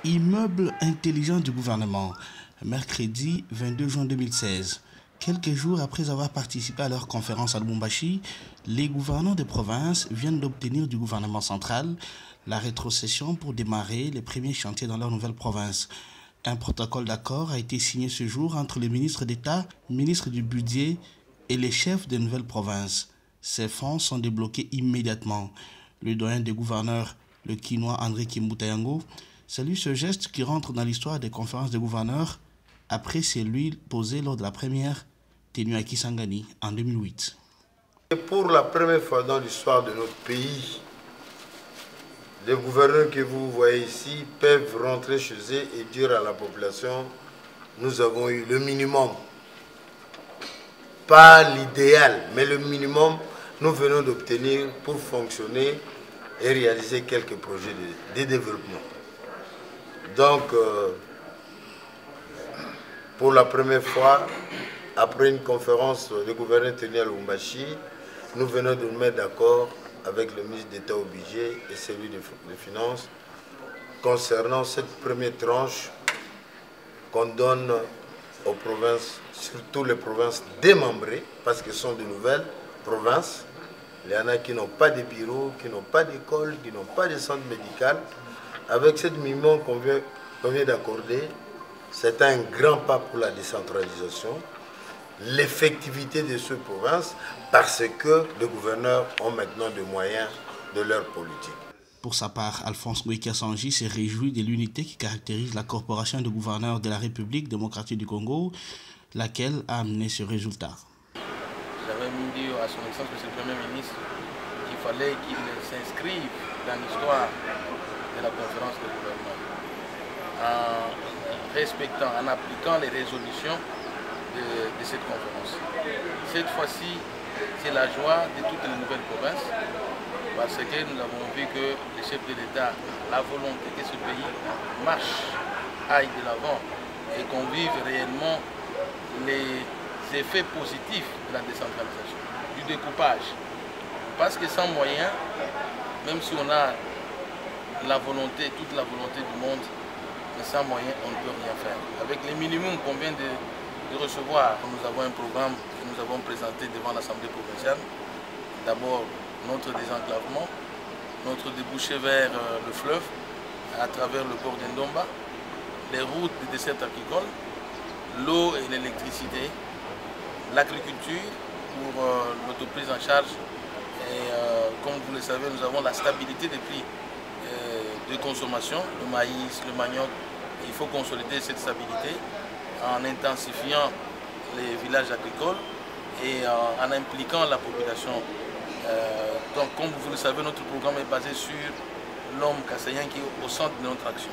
Immeuble intelligent du gouvernement, mercredi 22 juin 2016. Quelques jours après avoir participé à leur conférence à Lubumbashi, les gouverneurs des provinces viennent d'obtenir du gouvernement central la rétrocession pour démarrer les premiers chantiers dans leur nouvelle province. Un protocole d'accord a été signé ce jour entre les ministres d'État, ministres du Budget et les chefs des nouvelles provinces. Ces fonds sont débloqués immédiatement. Le doyen des gouverneurs, le Quinois André Kimbutayango, salue ce geste qui rentre dans l'histoire des conférences des gouverneurs après celui posé lors de la première tenue à Kisangani en 2008. Et pour la première fois dans l'histoire de notre pays, les gouverneurs que vous voyez ici peuvent rentrer chez eux et dire à la population: nous avons eu le minimum. Pas l'idéal, mais le minimum nous venons d'obtenir pour fonctionner et réaliser quelques projets de développement. Donc, pour la première fois, après une conférence de gouverneurs tenue à Lubumbashi, nous venons de nous mettre d'accord avec le ministre d'État au budget et celui des Finances concernant cette première tranche qu'on donne aux provinces, surtout les provinces démembrées, parce que ce sont de nouvelles provinces. Il y en a qui n'ont pas de bureaux, qui n'ont pas d'école, qui n'ont pas de centre médical. Avec cette minimum qu'on vient d'accorder, c'est un grand pas pour la décentralisation, l'effectivité de ces provinces, parce que les gouverneurs ont maintenant des moyens de leur politique. Pour sa part, Alphonse Ngoïka-Sangi s'est réjoui de l'unité qui caractérise la corporation de gouverneurs de la République démocratique du Congo, laquelle a amené ce résultat. J'avais dit à son Excellence, M. le Premier ministre, qu'il fallait qu'il s'inscrive dans l'histoire de la conférence de gouvernement, en respectant, en appliquant les résolutions de cette conférence. Cette fois-ci, c'est la joie de toutes les nouvelles provinces, parce que nous avons vu que les chefs de l'État, la volonté que ce pays marche, aille de l'avant et qu'on vive réellement les effets positifs de la décentralisation, du découpage. Parce que sans moyens, même si on a la volonté, toute la volonté du monde, mais sans moyens, on ne peut rien faire. Avec les minimums qu'on vient de recevoir, nous avons un programme que nous avons présenté devant l'Assemblée provinciale. D'abord, notre désenclavement, notre débouché vers le fleuve, à travers le port d'Ndomba, les routes des dessertes agricoles, l'eau et l'électricité, l'agriculture pour l'autoprise en charge. Et comme vous le savez, nous avons la stabilité des prix de consommation, le maïs, le manioc. Il faut consolider cette stabilité en intensifiant les villages agricoles et en impliquant la population. Donc comme vous le savez, notre programme est basé sur l'homme kassaïen qui est au centre de notre action.